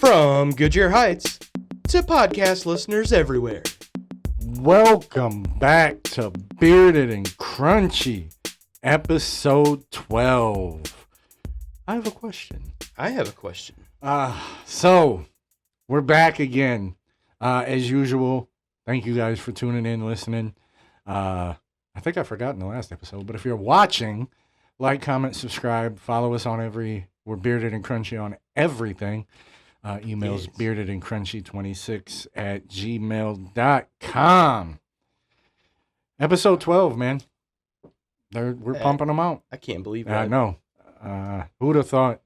From Goodyear Heights to podcast listeners everywhere. Welcome back to Bearded and Crunchy, episode 12. I have a question. I have a question. So we're back again. As usual, thank you guys for tuning in, listening. I think I forgot in the last episode, but if you're watching, like, comment, subscribe, follow us on we're Bearded and Crunchy on everything. Emails Yes. beardedandcrunchy26@gmail.com. Episode 12, man. We're pumping them out. I can't believe I that. know. Who'd have thought?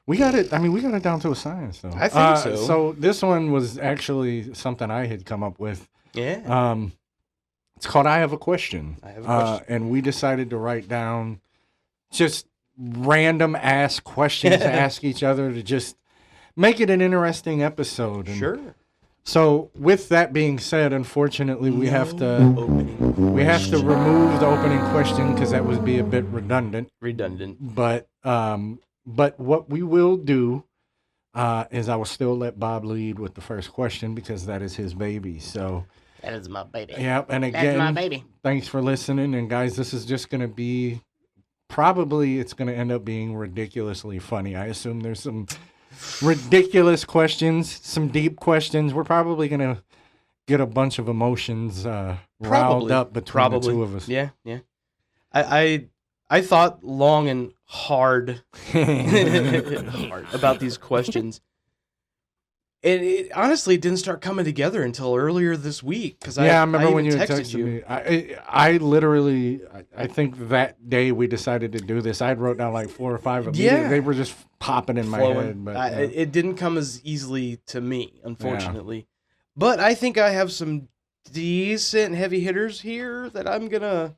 We got it. I mean, we got it down to a science, though. I think so. So this one was actually something I had come up with. Yeah. It's called I Have a Question. I have a question. And we decided to write down just random ass questions to ask each other to just make it an interesting episode. And Sure. so with that being said, unfortunately, we have to Opening remove the opening question because that would be a bit redundant. redundant. But what we will do is I will still let Bob lead with the first question because that is his baby. So That is my baby. yeah, and That's my again, baby. thanks for listening. And guys, this is just gonna be probably it's gonna end up being ridiculously funny. I assume there's some ridiculous questions, some deep questions. We're probably gonna get a bunch of emotions riled up between the two of us. Yeah, yeah. I thought long and hard about these questions. And it honestly didn't start coming together until earlier this week because I remember when you even had texted me. I literally, I think that day we decided to do this, I had wrote down like 4 or 5 of them. Yeah. They were just popping in my flowing. head. But It didn't come as easily to me, unfortunately. But I think I have some decent heavy hitters here that I'm gonna.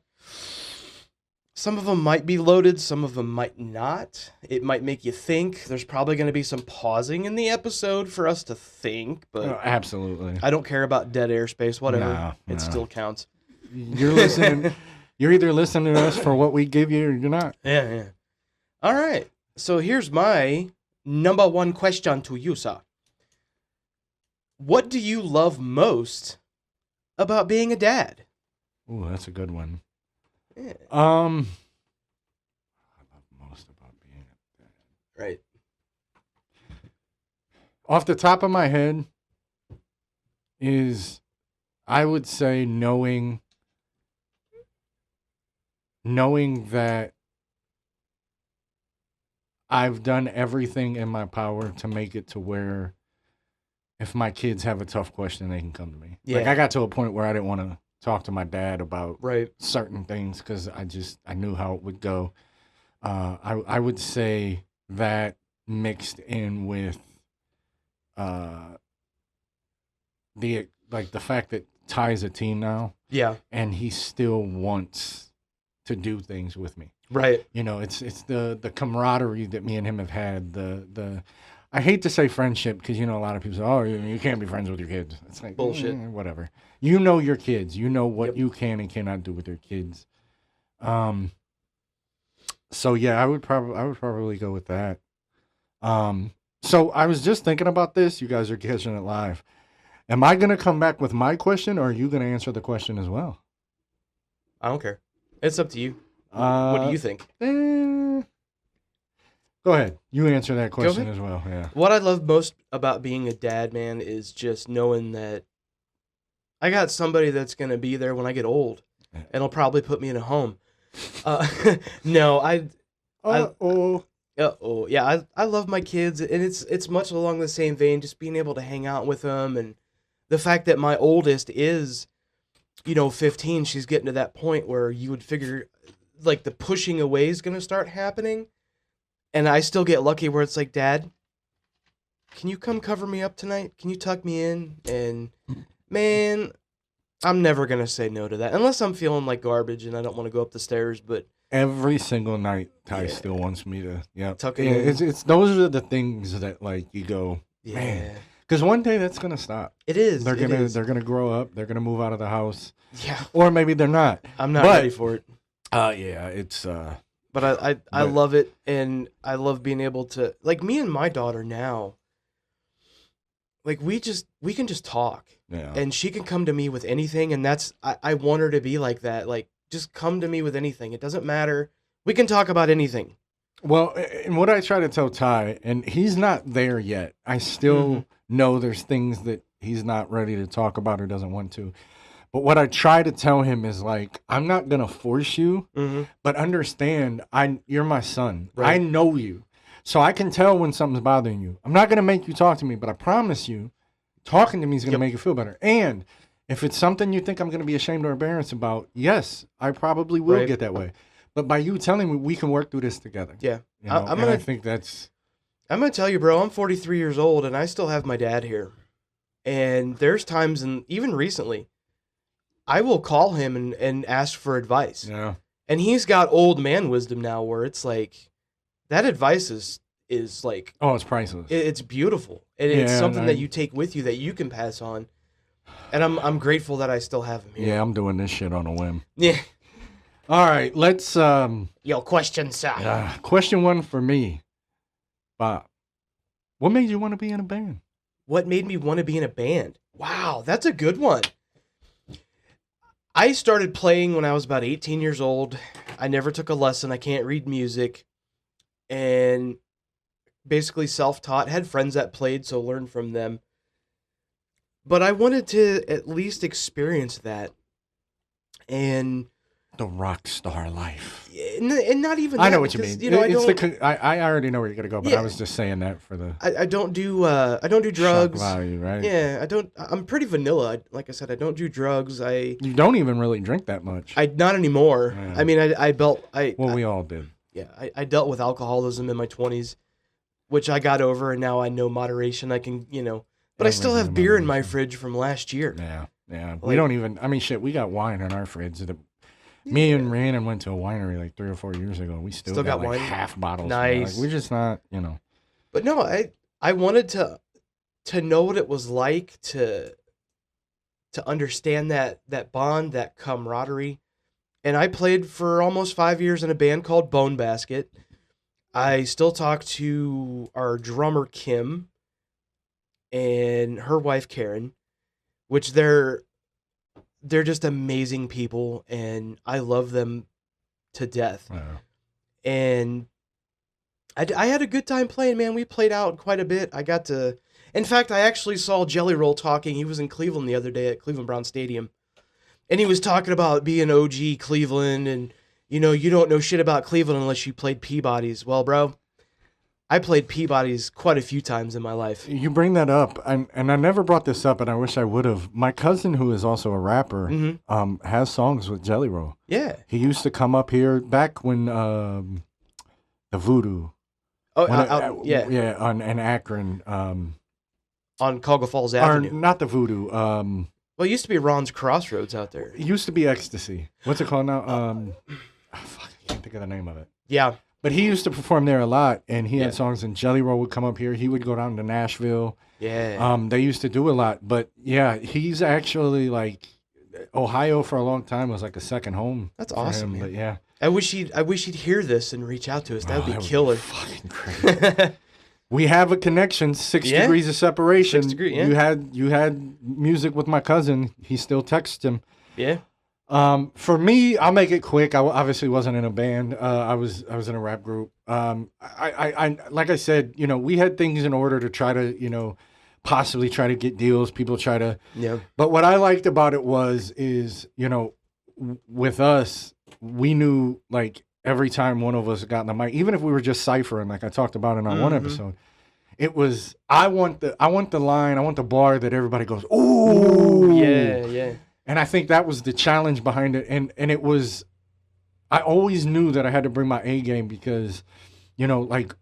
Some of them might be loaded, some of them might not. It might make you think. There's probably going to be some pausing in the episode for us to think, but absolutely. I don't care about dead airspace, whatever. No. It still counts. You're listening. You're either listening to us for what we give you or you're not. Yeah, yeah. All right. So here's my number one question to you, sir. What do you love most about being a dad? Ooh, that's a good one. Yeah. I love most about being a dad. Right. Off the top of my head is, I would say knowing that I've done everything in my power to make it to where if my kids have a tough question, they can come to me. Like Yeah. I got to a point where I didn't want to talk to my dad about Right. certain things because I knew how it would go. I would say that mixed in with the fact that Ty's a teen now Yeah. and he still wants to do things with me. Right. You know, it's the camaraderie that me and him have had. The I hate to say friendship because you know a lot of people say, "Oh, you can't be friends with your kids." It's like Bullshit. whatever. You know your kids. You know what Yep. you can and cannot do with your kids. So yeah, I would probably go with that. So I was just thinking about this. You guys are catching it live. Am I gonna come back with my question, or are you gonna answer the question as well? I don't care. It's up to you. What do you think? Go ahead. You answer that question ahead. as well. Yeah. What I love most about being a dad, man, is just knowing that I got somebody that's going to be there when I get old and will probably put me in a home. No, yeah, I love my kids, and it's much along the same vein, just being able to hang out with them, and the fact that my oldest is, 15, she's getting to that point where you would figure, like, the pushing away is going to start happening, and I still get lucky where it's like, Dad, can you come cover me up tonight? Can you tuck me in? And, man, I'm never going to say no to that, unless I'm feeling like garbage and I don't want to go up the stairs, but Every single night, Ty Yeah. still wants me to. Yeah, Tuck it in. It's those are the things that like you go, yeah, man. Because one day that's gonna stop. it is. They're it gonna is. they're gonna grow up. They're gonna move out of the house, Yeah, or maybe they're not. I'm not But- ready for it. Yeah, it's But I But- love it, and I love being able to, like, me and my daughter now, like we can just talk, Yeah. and she can come to me with anything, and I want her to be like that. Like, just come to me with anything. It doesn't matter. We can talk about anything. Well, and what I try to tell Ty, and he's not there yet. I still know there's things that he's not ready to talk about or doesn't want to. But what I try to tell him is like, I'm not gonna force you, but understand, you're my son. Right. I know you, so I can tell when something's bothering you. I'm not gonna make you talk to me, but I promise you, talking to me is gonna make you feel better. And if it's something you think I'm gonna be ashamed or embarrassed about, yes, I probably will get that way. But by you telling me, we can work through this together. Yeah. You know? I think that's... I'm going to tell you, bro, I'm 43 years old, and I still have my dad here. And there's times, and even recently, I will call him and ask for advice. Yeah. And he's got old man wisdom now where it's like, that advice is like... Oh, it's priceless. It's beautiful. And it's something that you take with you that you can pass on. And I'm grateful that I still have him here. Yeah, I'm doing this shit on a whim. Yeah. All right, let's... Yo, question, sir. Question one for me. Bob, what made you want to be in a band? What made me want to be in a band? Wow, that's a good one. I started playing when I was about 18 years old. I never took a lesson. I can't read music. And basically self-taught. Had friends that played, so learned from them. But I wanted to at least experience that. And... the rock star life. And not even that. I know what you mean. You know, I already know where you're going to go, but I was just saying that for the... I don't do drugs. Shock value, right? Yeah, I'm pretty vanilla. Like I said, I don't do drugs. You don't even really drink that much. Not anymore. Yeah. I mean, we all did. Yeah, I dealt with alcoholism in my 20s, which I got over, and now I know moderation. I can, but I still have beer in my fridge from last year. Yeah. Like, we don't even... I mean, shit, we got wine in our fridge. Me and Rhiannon went to a winery like 3 or 4 years ago. We still got like wine? Half bottles. Nice. Like, we're just not, But no, I wanted to know what it was like to understand that bond, that camaraderie. And I played for almost 5 years in a band called Bone Basket. I still talk to our drummer Kim and her wife Karen, which they're just amazing people, and I love them to death. Yeah. And I had a good time playing, man. We played out quite a bit. In fact, I actually saw Jelly Roll talking. He was in Cleveland the other day at Cleveland Brown Stadium. And he was talking about being OG Cleveland, and, you don't know shit about Cleveland unless you played Peabody's. Well, bro, I played Peabody's quite a few times in my life. You bring that up, and I never brought this up, and I wish I would have. My cousin, who is also a rapper, has songs with Jelly Roll. Yeah. He used to come up here back when the Voodoo. Oh, yeah. Yeah, on Akron. On Colga Falls Avenue. Or not the Voodoo. Well, it used to be Ron's Crossroads out there. It used to be Ecstasy. What's it called now? Fuck, I can't think of the name of it. Yeah. But he used to perform there a lot, and he had songs, and Jelly Roll would come up here. He would go down to Nashville. Yeah. They used to do a lot. But, yeah, he's actually, like, Ohio for a long time was like a second home. That's for awesome, him, man. But, yeah. I wish he'd hear this and reach out to us. That would be killer. Fucking crazy. We have a connection, 6 degrees of separation. 6 degrees, yeah. You had music with my cousin. He still texts him. Yeah. For me, I'll make it quick. I obviously wasn't in a band. I was in a rap group. I like I said, we had things in order to try to, possibly try to get deals. People try to. Yeah. But what I liked about it is, with us, we knew like every time one of us got in the mic, even if we were just ciphering, like I talked about in our one episode, it was I want the line, I want the bar that everybody goes, ooh, yeah. And I think that was the challenge behind it. And it was, I always knew that I had to bring my A game because, like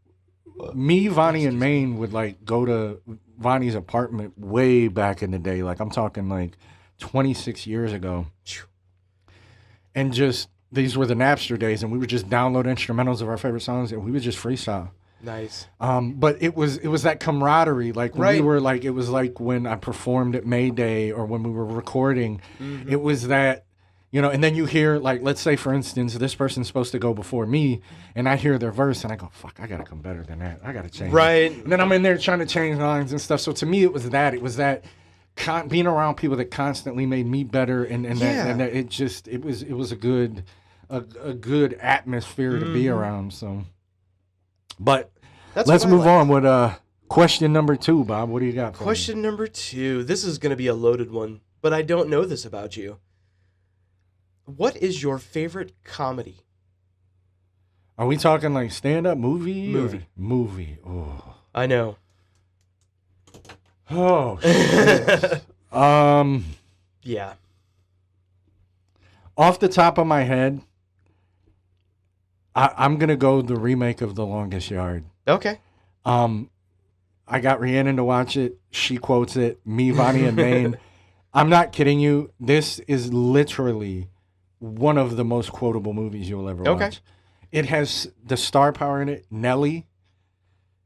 me, Vonnie, and Maine would like go to Vonnie's apartment way back in the day. Like I'm talking like 26 years ago. And just, these were the Napster days, and we would just download instrumentals of our favorite songs and we would just freestyle. Nice. But it was that camaraderie. Like when we were like, it was like when I performed at May Day or when we were recording, it was that, You know, and then you hear, like, let's say, for instance, this person's supposed to go before me, and I hear their verse, and I go, fuck, I gotta come better than that. I gotta change. Right. And then I'm in there trying to change lines and stuff. So to me, it was that. It was that being around people that constantly made me better, and that it was a good atmosphere to be around. So, but let's move on with question number 2, Bob. What do you got? Question number 2. This is going to be a loaded one, but I don't know this about you. What is your favorite comedy? Are we talking like stand-up movie? Movie. Oh. I know. Oh, shit. Yeah. Off the top of my head, I'm going to go the remake of The Longest Yard. Okay. I got Rhiannon to watch it. She quotes it. Me, Vonnie, and Maine. I'm not kidding you. This is literally one of the most quotable movies you'll ever watch. It has the star power in it. Nelly,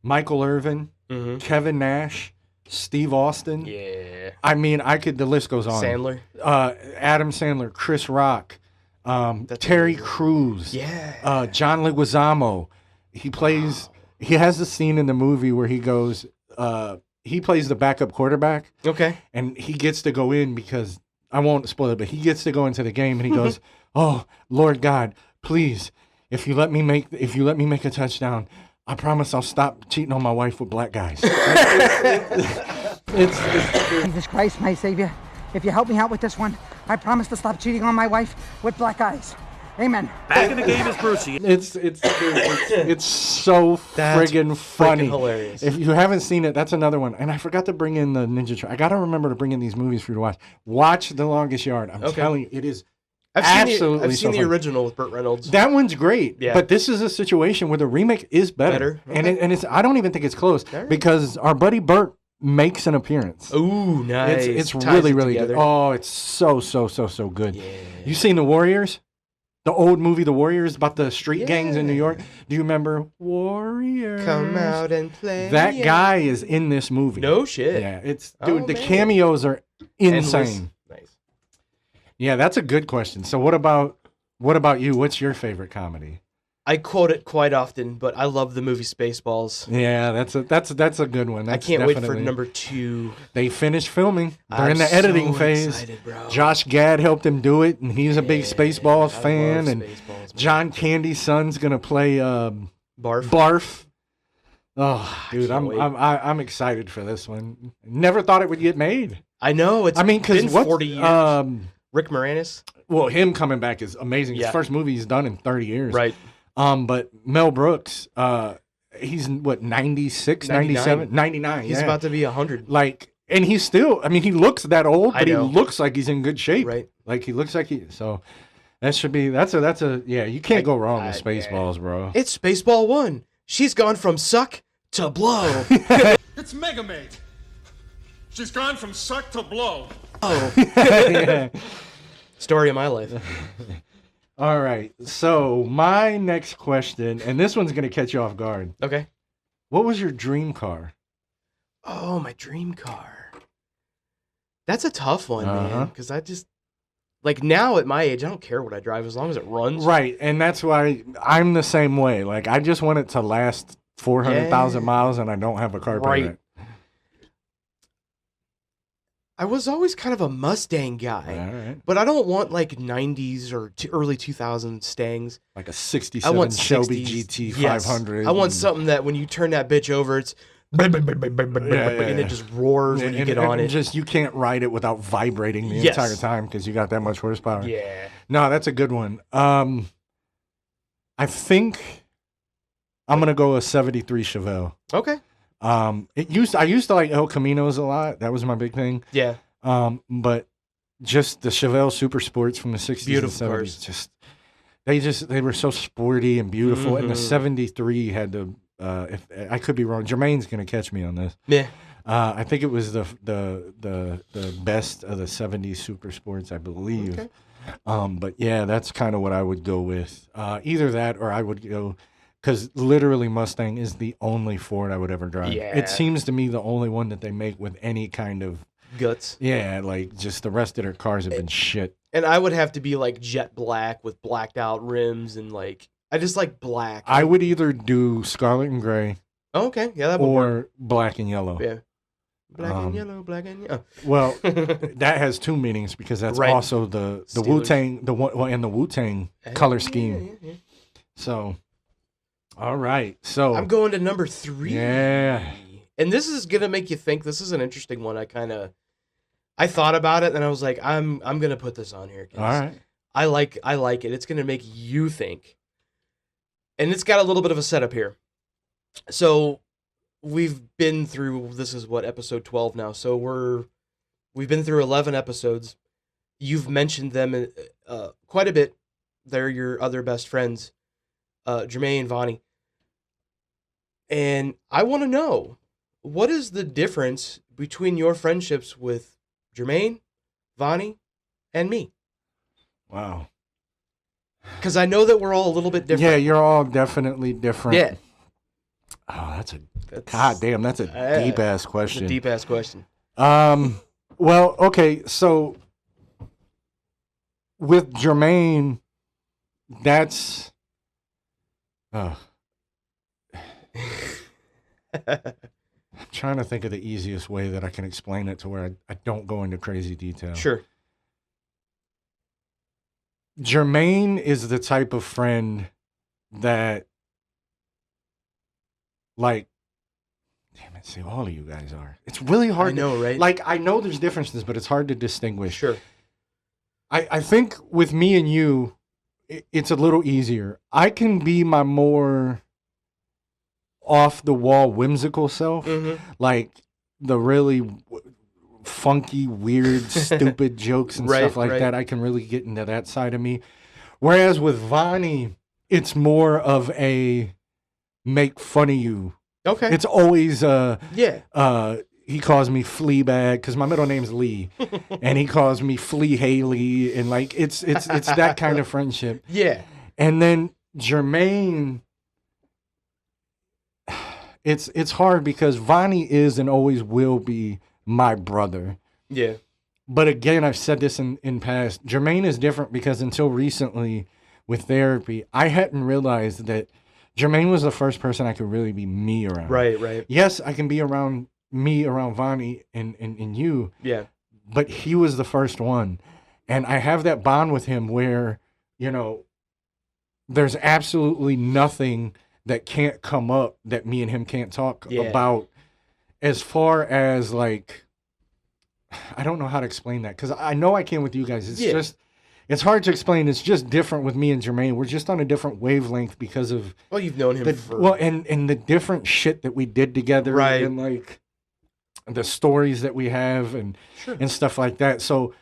Michael Irvin, Kevin Nash, Steve Austin. Yeah. I mean, the list goes on. Sandler. Adam Sandler, Chris Rock, Terry Crews. Yeah. John Leguizamo. He has the scene in the movie where he goes, he plays the backup quarterback. Okay. And he gets to go in because, I won't spoil it, but he gets to go into the game and he goes, oh, Lord God, please, if you let me make a touchdown, I promise I'll stop cheating on my wife with black guys. Jesus Christ, my Savior, if you help me out with this one, I promise to stop cheating on my wife with black eyes. Amen. Back in the game is Brucey. It's so friggin' funny. Hilarious. If you haven't seen it, that's another one. And I forgot to bring in the Ninja Turtle. I got to remember to bring in these movies for you to watch. Watch The Longest Yard. I'm telling you, it is I've absolutely seen the funny. original with Burt Reynolds. That one's great. Yeah. But this is a situation where the remake is better. Okay. And it's I don't even think it's close because our buddy Burt makes an appearance. Ooh, nice. It's Ties really, it really together. good. Oh, it's so good. Yeah. You seen The Warriors? The old movie, The Warriors, about the street gangs in New York. Do you remember Warriors? Come out and play. That guy is in this movie. No shit. Yeah, the man. cameos are insane. Endless. Nice. Yeah, that's a good question. So what about you? What's your favorite comedy? I quote it quite often, but I love the movie Spaceballs. Yeah, that's a good one. I That's can't wait for definitely- number 2. They finished filming. They're I'm in the editing so phase. excited, bro. Josh Gad helped him do it, and he's a big Spaceballs I fan. love And Spaceballs, man. John Candy's son's gonna play Barf. Barf. Oh, dude, can't wait. I'm excited for this one. Never thought it would get made. I know. It's Because been 40 years. Rick Moranis. Well, him coming back is amazing. His Yeah. first movie he's done in 30 years. Right. But Mel Brooks, he's what 96, 97, 99. He's about to be 100. like, and he's still. I mean, he looks that old, I but he know. looks like he's in good shape. Right. Like he looks like he. So that should be. That's a. Yeah, you can't go wrong with Spaceballs, bro. It's Spaceball 1. She's gone from suck to blow. It's Megamate. She's gone from suck to blow. Yeah. Story of my life. All right. So my next question, and this one's gonna catch you off guard. Okay. What was your dream car? Oh, my dream car. That's a tough one, man. Because I just, like, now at my age, I don't care what I drive as long as it runs. Right, and that's why I'm the same way. Like, I just want it to last 400,000 miles, and I don't have a car payment. I was always kind of a Mustang guy. All right. But I don't want, like, 90s or early 2000s Stangs. Like a I 67 want Shelby 60s. GT Yes. 500. I want something that when you turn that bitch over, it's and it just roars when you get on it. Just you can't ride it without vibrating the Yes. entire time because you got that much horsepower. Yeah. No, that's a good one. I think I'm gonna go a '73 Chevelle. Okay. I used to like El Caminos a lot. That was my big thing. Yeah. But just the Chevelle Super Sports from the 60s Beautiful and 70s, they were so sporty and beautiful. And the '73 had the if I could be wrong, Jermaine's gonna catch me on this. Yeah. I think it was the best of the '70s Super Sports, I believe. Okay. But yeah, that's kind of what I would go with. Either that or I would go. Because literally Mustang is the only Ford I would ever drive. Yeah. It seems to me the only one that they make with any kind of Guts. like just the rest of their cars have been shit. And I would have to be like jet black with blacked out rims and like I just like black. I would either do scarlet and gray Oh, okay, yeah, that would work. or black and yellow. Yeah, black and yellow, black and yellow. Well, that has two meanings because that's Right. also the Steelers. Wu-Tang and the Wu-Tang color scheme. Yeah. So, all right. So I'm going to number 3. Yeah. And this is gonna make you think. This is an interesting one. I thought about it and I was like, I'm gonna put this on here. 'Cause all right. I like it. It's gonna make you think. And it's got a little bit of a setup here. So we've been through, this is what, episode 12 now. So we've been through 11 episodes. You've mentioned them quite a bit. They're your other best friends, Jermaine and Vonnie. And I want to know, what is the difference between your friendships with Jermaine, Vonnie, and me? Wow. Because I know that we're all a little bit different. Yeah, you're all definitely different. Yeah. Oh, that's a deep ass It's a question. deep ass question. Well, okay, so with Jermaine, that's I'm trying to think of the easiest way that I can explain it to where I don't go into crazy detail. Sure. Jermaine is the type of friend that, like, damn it, see, all of you guys are. It's really hard. I know, right? Like, I know there's differences, but it's hard to distinguish. Sure. I think with me and you, it's a little easier. I can be my more off the wall whimsical self, like the really funky, weird, stupid jokes and stuff like that. I can really get into that side of me. Whereas with Vonnie, it's more of a make fun of you. Okay. It's always yeah. He calls me Fleabag because my middle name's Lee, and he calls me Flea Haley, and like it's that kind of friendship. Yeah. And then Jermaine, it's hard because Vonnie is and always will be my brother. Yeah. But again, I've said this in past. Jermaine is different because until recently, with therapy, I hadn't realized that Jermaine was the first person I could really be me around. Right. Yes, I can be around me, around Vonnie and you. Yeah. But he was the first one. And I have that bond with him where, you know, there's absolutely nothing that can't come up that me and him can't talk about, as far as like, I don't know how to explain that because I know I can with you guys. It's just, it's hard to explain. It's just different with me and Jermaine. We're just on a different wavelength because of Well, you've known him and the different shit that we did together, Right. And like the stories that we have and stuff like that. So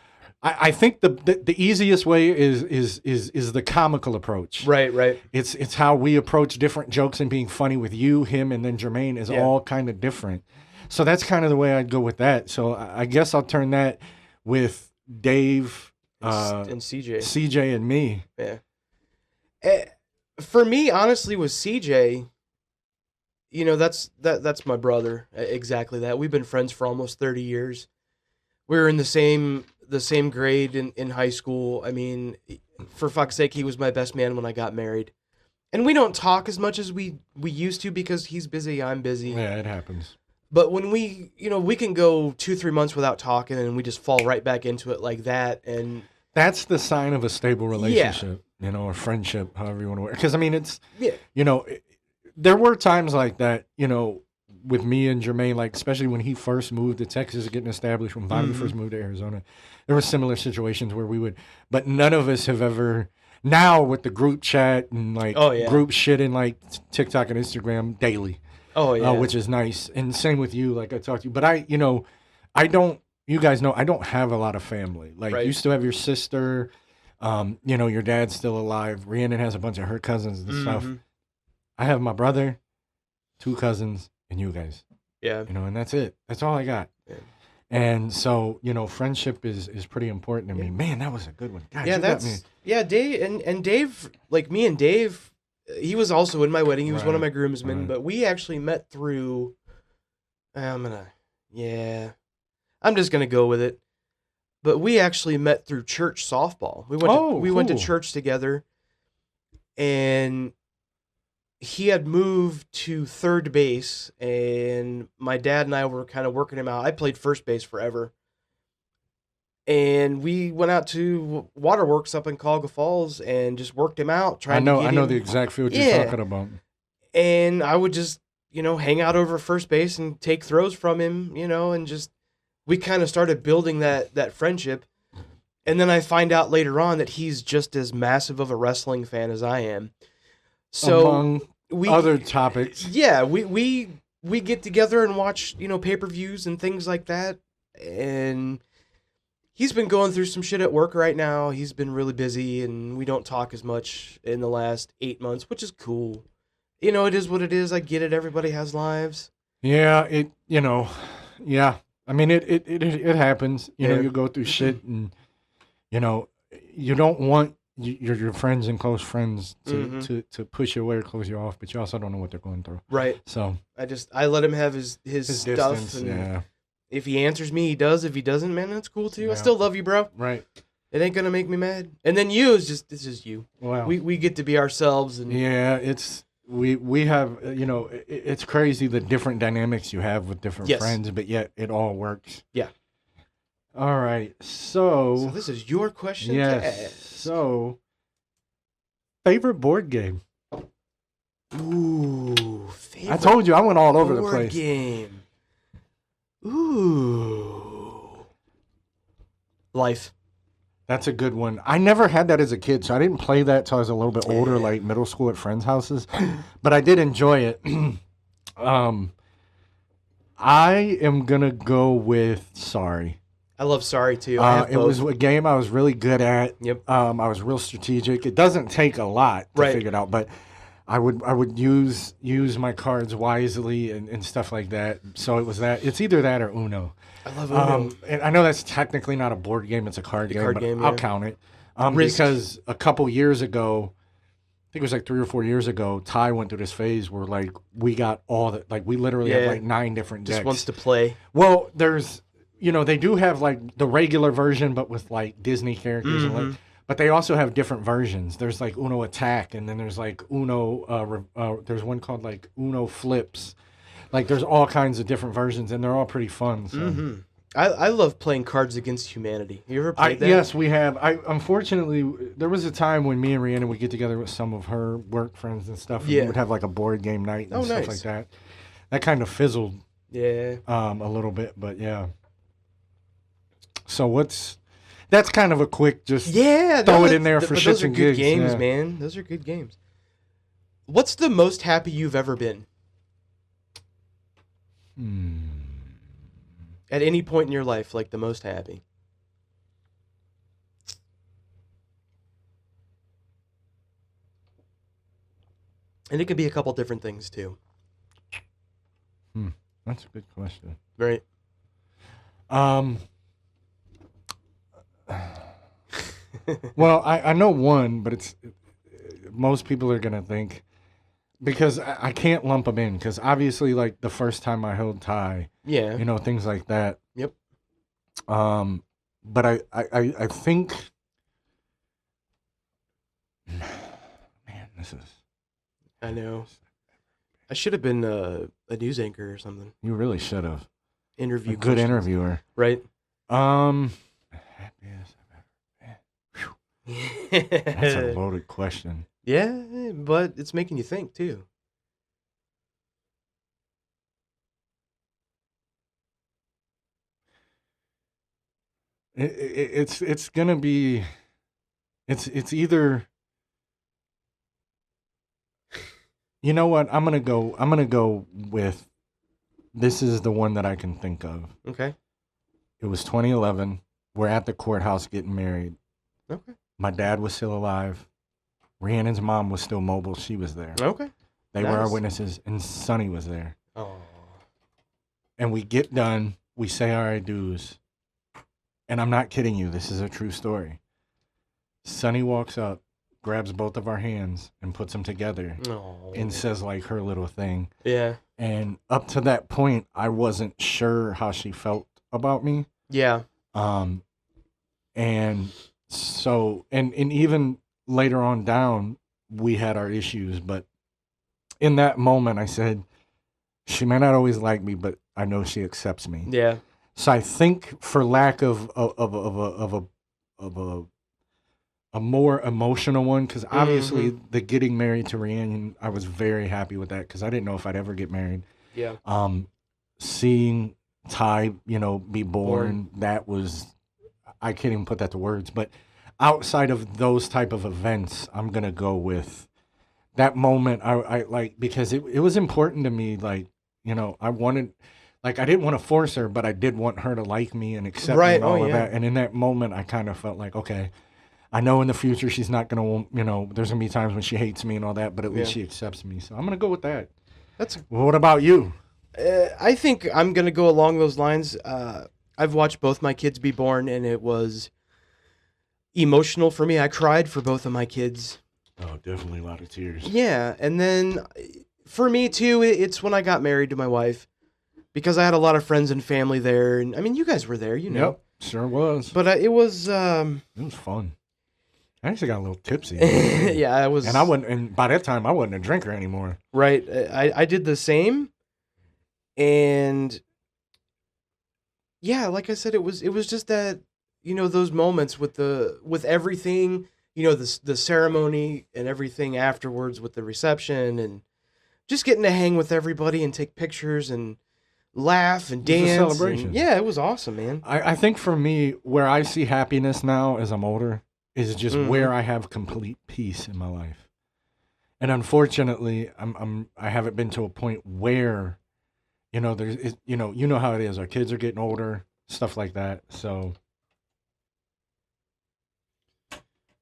I think the easiest way is the comical approach. Right. It's how we approach different jokes and being funny with you, him, and then Jermaine is all kind of different. So that's kind of the way I'd go with that. So I guess I'll turn that with Dave, and CJ. CJ, and me. Yeah. For me, honestly, with CJ, you know, that's my brother. Exactly that. We've been friends for almost 30 years. We were in the same grade in high school. I mean, for fuck's sake, he was my best man when I got married. And we don't talk as much as we used to because he's busy, I'm busy. Yeah, it happens. But when we can go 2-3 months without talking and we just fall right back into it like that. And that's the sign of a stable relationship, you know, or friendship, however you want to word it. Because I mean, it's, you know, there were times like that, you know, with me and Jermaine, like especially when he first moved to Texas, getting established, when Vonnie first moved to Arizona, there were similar situations where we would, but none of us have ever, now with the group chat and like group shit in like TikTok and Instagram daily. Which is nice. And same with you, like I talked to you. But you guys know, I don't have a lot of family. Like you still have your sister, you know, your dad's still alive. Rhiannon has a bunch of her cousins and stuff. I have my brother, 2 cousins, and you guys. Yeah. You know, and that's it. That's all I got. Yeah. And so, you know, friendship is pretty important to me. Man, that was a good one. God, Dave and Dave, like me and Dave, he was also in my wedding. He was one of my groomsmen, but we actually met through, I'm just going to go with it. but we actually met through church softball. We went to cool. church together, and he had moved to third base, and my dad and I were kind of working him out. I played first base forever. And we went out to Waterworks up in Cuyahoga Falls and just worked him out. I know him. the exact field Yeah. you're talking about. And I would just, hang out over first base and take throws from him, and just, we kind of started building that friendship. And then I find out later on that he's just as massive of a wrestling fan as I am. So Among other topics. Yeah, we get together and watch, pay-per-views and things like that. And he's been going through some shit at work right now. He's been really busy, and we don't talk as much in the last 8 months, which is cool. It is what it is. I get it. Everybody has lives. Yeah, yeah. I mean, it happens. Yeah. You go through shit, and you don't want your friends and close friends to push you away or close you off, but you also don't know what they're going through. Right. So I let him have his stuff. distance, And yeah. if he answers me, he does. If he doesn't, man, that's cool too. I Yeah. still love you, bro. Right. It ain't gonna make me mad. And then you is just, this is you. Wow. We get to be ourselves. And Yeah, we have, it's crazy the different dynamics you have with different Yes. friends, but yet it all works. Yeah. All right. So So, this is your question. to yes. ask. So, favorite board game? Ooh, favorite I told you I went all over the board place. game. Ooh, Life. That's a good one. I never had that as a kid, so I didn't play that till I was a little bit older, like middle school at friends' houses. But I did enjoy it. I am gonna go with Sorry. I love Sorry too. I have It was both. a game I was really good at. Yep. I was real strategic. It doesn't take a lot to Right. figure it out, but I would use my cards wisely and stuff like that. So it was that. It's either that or Uno. I love Uno. And I know that's technically not a board game; it's a card game, card but game, I'll yeah. count it Risk. because a couple years ago, I think it was like 3 or 4 years ago, Ty went through this phase where like we got all the we literally have Yeah. like 9 different decks. Just wants to play. Well, there's they do have like the regular version, but with like Disney characters, and Mm-hmm. like, but they also have different versions. There's like Uno Attack, and then there's like Uno. There's one called like Uno Flips. Like there's all kinds of different versions, and they're all pretty fun. So. Mm-hmm. I love playing Cards Against Humanity. You ever played that? Yes, we have. Unfortunately, there was a time when me and Rhiannon would get together with some of her work friends and stuff. And Yeah. we would have like a board game night and Oh, stuff nice. like that. That kind of fizzled Yeah. a little bit, but yeah. So that's kind of a quick just Yeah. throw it that- in there th- for but shits those are and good gigs, games, yeah. man. Those are good games. What's the most happy you've ever been? At any point in your life, like the most happy. And it could be a couple different things too. That's a good question. Right? Well, I know one, but it's most people are gonna think because I can't lump them in because obviously like the first time I held Ty, Yeah. things like that. Yep. But I think, man, this is I know. I should have been a news anchor or something. you really should have Interview. a good questions. interviewer. Right? Happiest That's a loaded question. Yeah, but it's making you think too. It's gonna be it's either you know what I'm gonna go with this is the one that I can think of. Okay. It was 2011. We're at the courthouse getting married. Okay. My dad was still alive. Rhiannon's mom was still mobile. She was there. Okay. They were our Nice. witnesses, and Sonny was there. Oh. And we get done. We say our I-dos. And I'm not kidding you. This is a true story. Sonny walks up, grabs both of our hands, and puts them together No. and says like her little thing. Yeah. And up to that point, I wasn't sure how she felt about me. Yeah. And so, and even later on down, we had our issues. But in that moment, I said, she may not always like me, but I know she accepts me. Yeah. So I think, for lack of a more emotional one, because obviously the getting married to Rhiannon, I was very happy with that because I didn't know if I'd ever get married. Yeah. Seeing Ty, be born, that was, I can't even put that to words. But outside of those type of events, I'm gonna go with that moment. I like, because it was important to me. Like, I wanted. Like, I didn't want to force her, but I did want her to like me and accept me and all of that. And in that moment, I kind of felt like, okay, I know in the future she's not going to, there's going to be times when she hates me and all that, but at least she accepts me. So I'm going to go with that. Well, what about you? I think I'm going to go along those lines. I've watched both my kids be born, and it was emotional for me. I cried for both of my kids. Oh, definitely a lot of tears. Yeah, and then for me, too, it's when I got married to my wife. Because I had a lot of friends and family there, and I mean, you guys were there, Yep, sure was. But it was. It was fun. I actually got a little tipsy. Yeah, I was. And by that time, I wasn't a drinker anymore. Right, I did the same, and yeah, like I said, it was just that, those moments with everything, the ceremony and everything afterwards with the reception, and just getting to hang with everybody and take pictures and laugh and dance. It was a celebration. Yeah, it was awesome, man. I think for me, where I see happiness now as I'm older is just where I have complete peace in my life. And unfortunately, I haven't been to a point where, there's, you know how it is. Our kids are getting older, stuff like that. So,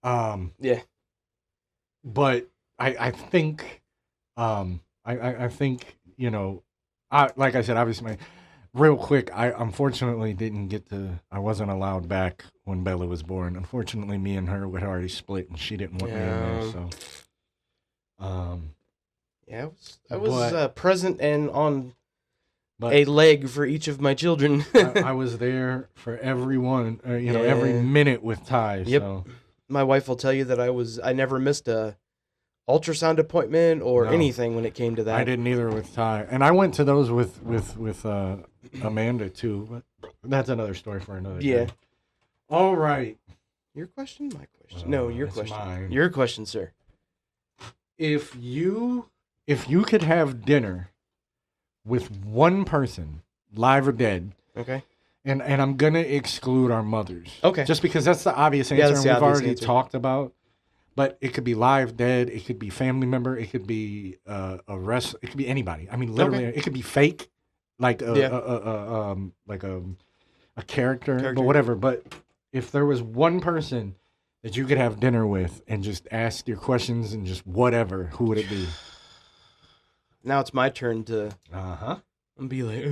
yeah. But I think, I think, like I said, obviously, real quick, I unfortunately I wasn't allowed back when Bella was born. Unfortunately, me and her had already split, and she didn't want me in there. So, yeah, I was present and on a leg for each of my children. I was there for everyone, every minute with Ty. Yep. So. My wife will tell you that I never missed a ultrasound appointment or anything when it came to that. I didn't either with Ty, and I went to those with Amanda too, but that's another story for another day. All right. Your question, my question. No, your question. Mine. Your question, sir. If you could have dinner with one person, live or dead, okay, and I'm gonna exclude our mothers, okay, just because that's the obvious answer, that's and we've already talked about. But it could be live, dead. It could be family member. It could be a wrestler. It could be anybody. I mean, literally, it could be fake, like a character, but whatever. But if there was one person that you could have dinner with and just ask your questions and just whatever, who would it be? Now it's my turn to be like,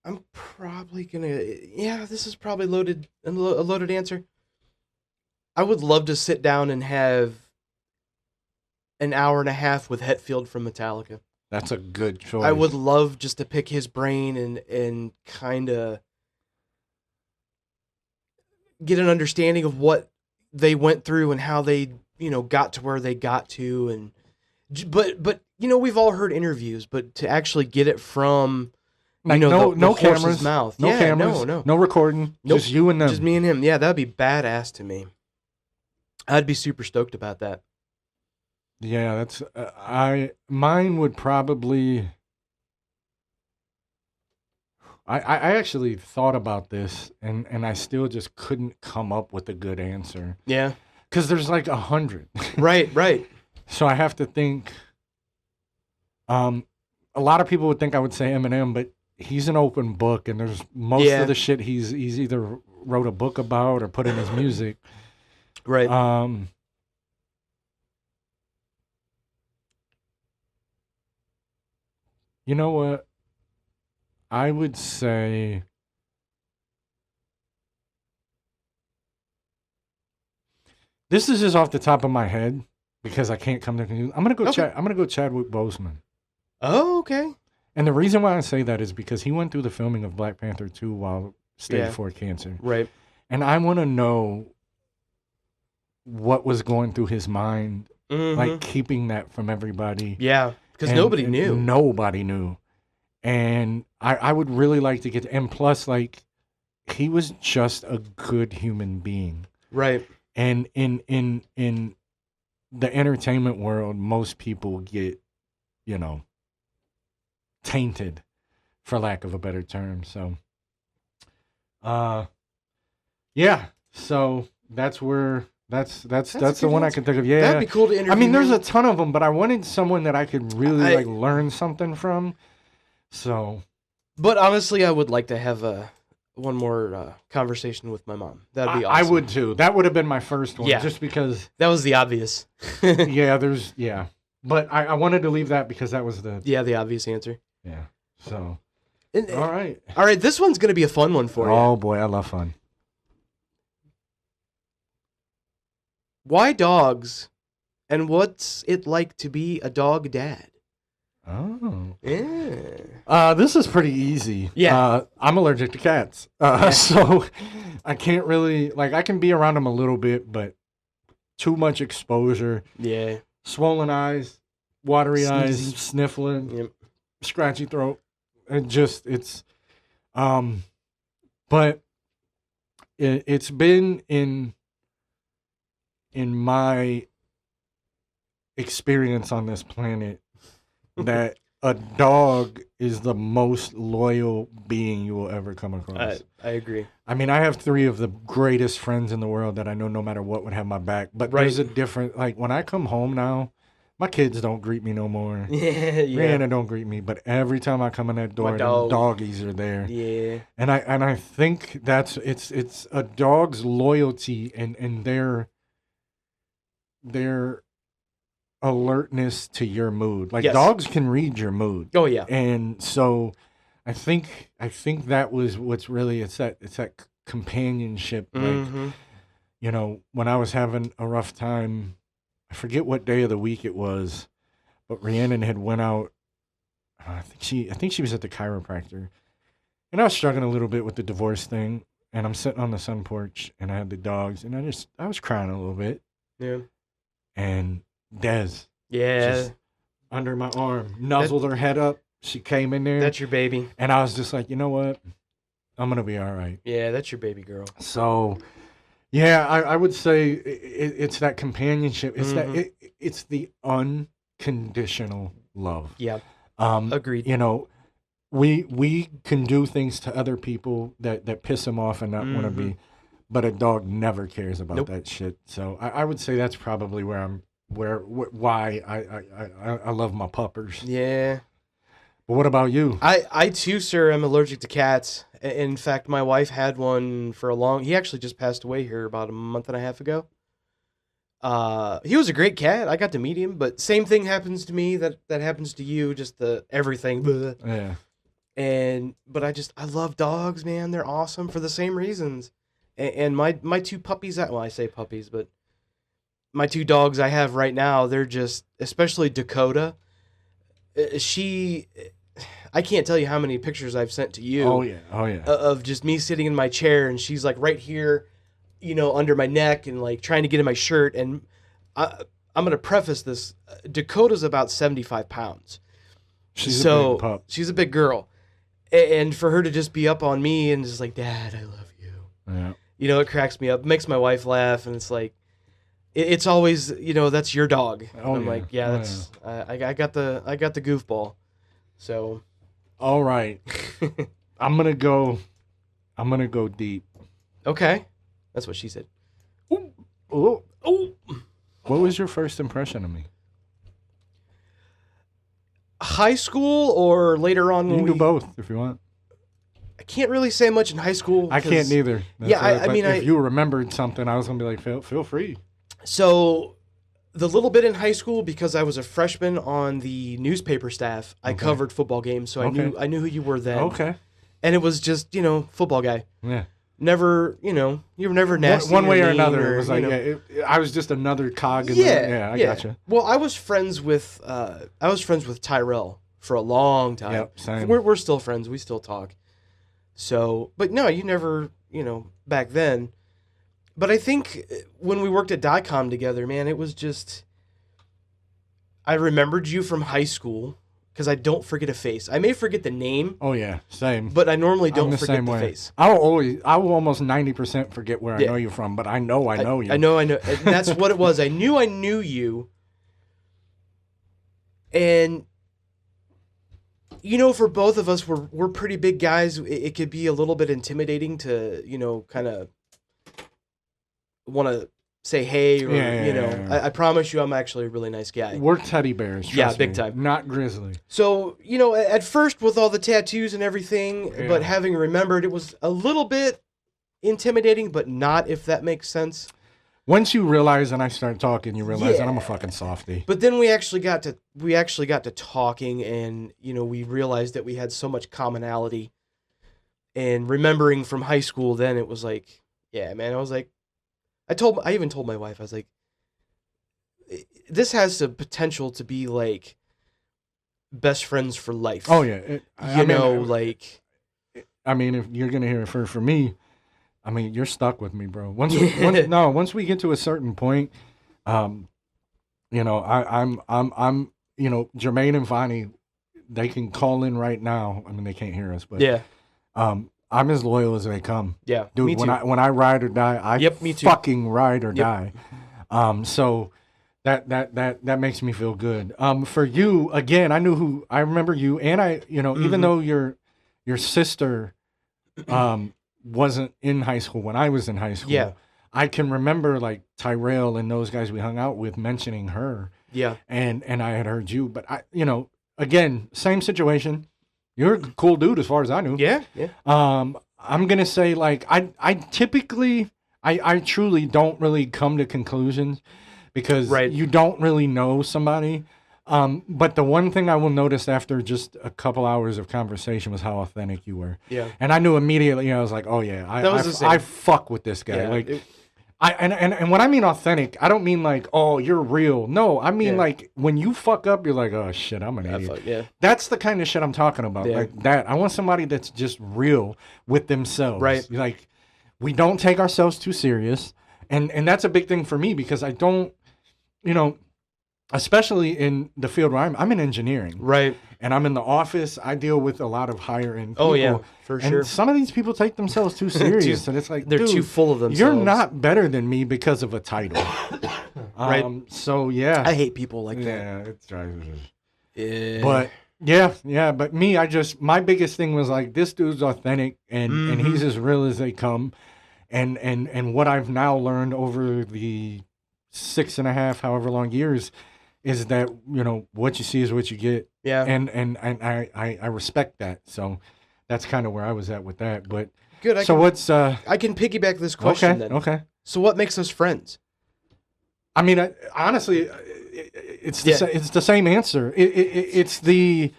I'm probably gonna. Yeah, this is probably a loaded answer. I would love to sit down and have an hour and a half with Hetfield from Metallica. That's a good choice. I would love just to pick his brain and kind of get an understanding of what they went through and how they, got to where they got to. And but we've all heard interviews, but to actually get it from no cameras, mouth, no recording, just you and them, just me and him. Yeah, that'd be badass to me. I'd be super stoked about that. Yeah, that's mine would probably. I actually thought about this and I still just couldn't come up with a good answer. Yeah, because there's like 100. Right. So I have to think. A lot of people would think I would say Eminem, but he's an open book, and there's most of the shit he's either wrote a book about or put in his music. Right. You know what? I would say this is just off the top of my head because I can't come to conclusion. I'm gonna go. I'm gonna go Chadwick Boseman. Oh, okay. And the reason why I say that is because he went through the filming of Black Panther 2 while stage Yeah. 4 cancer. Right. And I want to know what was going through his mind, like keeping that from everybody. Yeah, because And- nobody and knew. Nobody knew. And I would really like to get, and plus, like, he was just a good human being. Right. And in the entertainment world, most people get, tainted, for lack of a better term. So, yeah. So that's where that's a the one I answer. can think of. Yeah, That'd be cool to interview. I mean, there's him. a ton of them, but I wanted someone that I could really I- like learn something from. So, But honestly, I would like to have one more conversation with my mom. That'd be I awesome. would too. That would have been my first one, Yeah. just because. That was the obvious. Yeah. But I wanted to leave that because that was the Yeah, the obvious answer. yeah. So, And, all right. all right, this one's gonna be a fun one for you. Oh boy, I love fun. Why dogs? And what's it like to be a dog dad? Oh. Yeah. This is pretty easy. Yeah. I'm allergic to cats. So I can't really, like, I can be around them a little bit, but too much exposure, Yeah. swollen eyes, watery eyes, Sneezy. sniffling, Yep. scratchy throat. But it's been in my experience on this planet that a dog is the most loyal being you will ever come across. I agree. I mean, I have 3 of the greatest friends in the world that I know no matter what would have my back. But Right. there's a different, like, when I come home now, my kids don't greet me no more. Yeah. Rihanna don't greet me, but every time I come in that door, the dog. doggies are there. Yeah. And I think it's a dog's loyalty and their alertness to your mood. Like, Yes. dogs can read your mood. Oh yeah. And so I think that was what's really it's that companionship. Like, Mhm. when I was having a rough time, I forget what day of the week it was, but Rhiannon had went out. I think she was at the chiropractor, and I was struggling a little bit with the divorce thing. And I'm sitting on the sun porch, and I had the dogs, and I was crying a little bit. Yeah. And Des, Yeah. just under my arm, nuzzled her head up. She came in there, That's your baby. and I was just like, you know what? I'm gonna be all right. Yeah, that's your baby girl. So, yeah, I would say it's that companionship. It's Mhm. it's the unconditional love. Yeah. Um, Agreed. we can do things to other people that piss them off and not want to be, but a dog never cares about Nope. that shit. So I would say that's probably why I love my puppers. Yeah. But what about you? I too, sir, am allergic to cats. In fact, my wife had one for he actually just passed away here about a month and a half ago. He was a great cat. I got to meet him, but same thing happens to me that happens to you, just the everything. Bleh. Yeah. But I love dogs, man. They're awesome for the same reasons. And my 2 puppies, I say puppies, but my 2 dogs I have right now, they're just, especially Dakota. I can't tell you how many pictures I've sent to you. Oh yeah. Of just me sitting in my chair and she's like right here, under my neck and like trying to get in my shirt. And I'm going to preface this. Dakota's about 75 pounds. She's a big pup. She's a big girl. And for her to just be up on me and just like, Dad, I love you. Yeah. It cracks me up, makes my wife laugh. And it's like, it's always, that's your dog. Oh, I'm yeah. like, yeah, Oh, that's, I got the goofball. So. All right. I'm gonna go deep. Okay. That's what she said. Oh, Oh. what was your first impression of me? High school or later on You when can do both if you want. I can't really say much in high school. I can't 'cause- neither. That's Yeah, all right, I but mean, if you remembered something, I was gonna be like, feel free. So, the little bit in high school, because I was a freshman on the newspaper staff, I covered football games, so Okay. I knew who you were then. Okay. And it was just football guy. Yeah. Never, you were never nasty. One way or mean another, it was like, you know. I was just another cog in Yeah, the. Yeah, I gotcha. Well, I was friends with Tyrell for a long time. Yep, same. We're still friends. We still talk. So, but no, you never, back then. But I think when we worked at Dicom together, man, it was just, I remembered you from high school because I don't forget a face. I may forget the name, Oh yeah, same. but I normally I'm don't the forget same the way. face. I will almost 90% forget where I Yeah. know you from, but I know you. I know. And that's what it was. I knew you. And, for both of us, we're pretty big guys. It could be a little bit intimidating to, kind of want to say hey or, Yeah. I promise you I'm actually a really nice guy. We're teddy bears. Trust Yeah, big me. time. Not grizzly. So, at first with all the tattoos and everything, Yeah. but having remembered, it was a little bit intimidating, but not, if that makes sense. Once you realize and I start talking, you realize that I'm a Yeah. fucking softie. But then we actually got to talking, and we realized that we had so much commonality. And remembering from high school, then it was like, yeah, man. I was like, I even told my wife, I was like, this has the potential to be like best friends for life. Oh yeah. I mean, if you're gonna hear it first for me, I mean, you're stuck with me, bro. Once we get to a certain point, I'm Jermaine and Vonnie, they can call in right now. I mean, they can't hear us, but yeah, I'm as loyal as they come. yeah, Dude, me too. when I ride or die, I Yep, me too. fucking ride or Yep. die. So that makes me feel good. For you, again, I remember you, and even though your sister wasn't in high school when I was in high school, Yeah. I can remember like Tyrell and those guys we hung out with mentioning her, yeah, and I had heard you, but again, same situation. You're a cool dude as far as I knew. yeah. I'm gonna say like I typically I truly don't really come to conclusions because Right. you don't really know somebody. But the one thing I will notice after just a couple hours of conversation was how authentic you were. Yeah. And I knew immediately. I was like, oh yeah, That was the same. I fuck with this guy. Yeah, Like it- and when I mean authentic, I don't mean like, oh, you're real. No, I mean Yeah. like when you fuck up, you're like, oh shit, I'm an I idiot. fuck- yeah. That's the kind of shit I'm talking about. Yeah. Like that. I want somebody that's just real with themselves. Right. Like we don't take ourselves too serious. And that's a big thing for me because I don't, especially in the field where I'm in engineering. Right. And I'm in the office. I deal with a lot of higher end people. Oh, yeah, for and sure. some of these people take themselves too serious. And it's like, They're dude, too full of you're themselves. not better than me because of a title. Right. So yeah. I hate people like that. Yeah, it's drives me. Yeah. But but me, my biggest thing was like this dude's authentic and he's as real as they come. And what I've now learned over the 6.5, however long years, is that what you see is what you get. Yeah. And I respect that. So that's kind of where I was at with that. But Good. I can piggyback this question okay, then. okay. So what makes us friends? I mean, honestly, it's Yeah. it's the same answer. It's the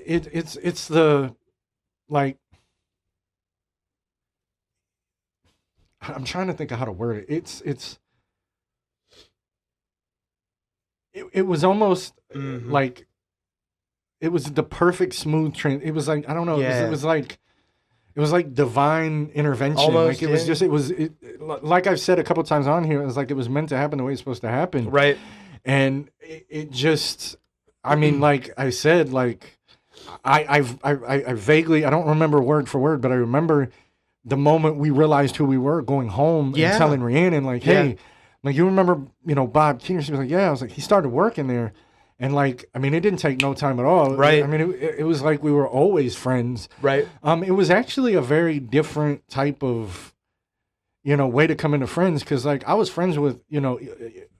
it's the like. I'm trying to think of how to word it. It was almost like it was the perfect smooth train. It was like I don't know. Yeah. It was like divine intervention. Almost, like it was yeah. just like I've said a couple times on here. It was like it was meant to happen the way it's supposed to happen. Right. And it just, I mean, like I said, like I vaguely, I don't remember word for word, but I remember the moment we realized who we were going home Yeah. and telling Rhiannon, like, Yeah. hey, like you remember, Bob Keener? She was like, yeah. I was like, he started working there. And like, I mean, it didn't take no time at all. Right. I mean, it was like we were always friends. Right. It was actually a very different type of, way to come into friends. Cause like I was friends with,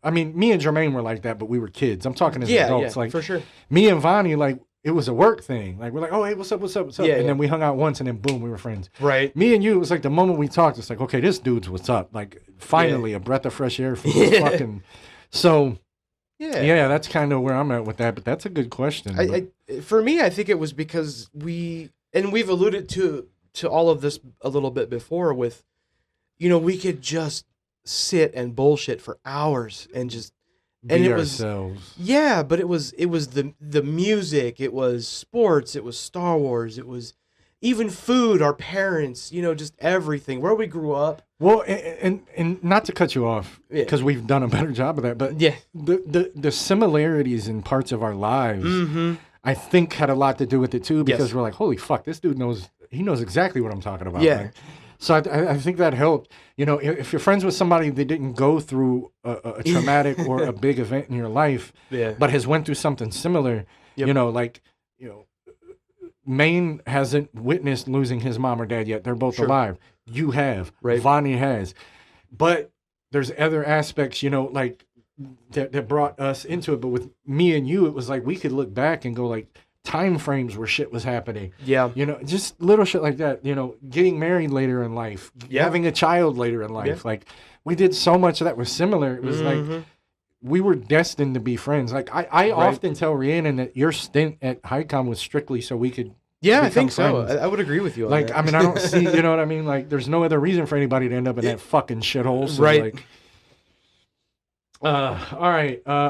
I mean, me and Jermaine were like that, but we were kids. I'm talking as Yeah. adults. Yeah. Like For sure. me and Vonnie, like it was a work thing. Like we're like, oh, hey, what's up? Yeah, and yeah. then we hung out once and then boom, we were friends. Right. Me and you, it was like the moment we talked, it's like, okay, this dude's what's up. Like finally a breath of fresh air from this Yeah. fucking, so Yeah. yeah, that's kind of where I'm at with that, but that's a good question. For me, I think it was because we've alluded to all of this a little bit before with, we could just sit and bullshit for hours and just And Be it was ourselves. yeah, but it was the music, it was sports, it was Star Wars, it was even food, our parents, just everything, where we grew up. Well, and not to cut you off, Yeah. because we've done a better job of that, but Yeah. the similarities in parts of our lives, Mm-hmm. I think had a lot to do with it too, because Yes. we're like, holy fuck, this dude knows exactly what I'm talking about. Yeah. Like, so I think that helped. If you're friends with somebody that didn't go through a traumatic or a big event in your life, Yeah. but has went through something similar, Yep. Maine hasn't witnessed losing his mom or dad yet. They're both Sure. alive. You have. Right. Vonnie has. But there's other aspects, like that brought us into it. But with me and you, it was like we could look back and go like time frames where shit was happening. Yeah. Just little shit like that. Getting married later in life, Yeah. having a child later in life. Yeah. Like we did so much that was similar. It was like Mhm. we were destined to be friends. Like I often tell Rhiannon that your stint at HighCom was strictly so we could Yeah, I become think so. friends. I would agree with you on like that. I mean I don't see you know what I mean? Like there's no other reason for anybody to end up in that fucking shithole. So Right. like all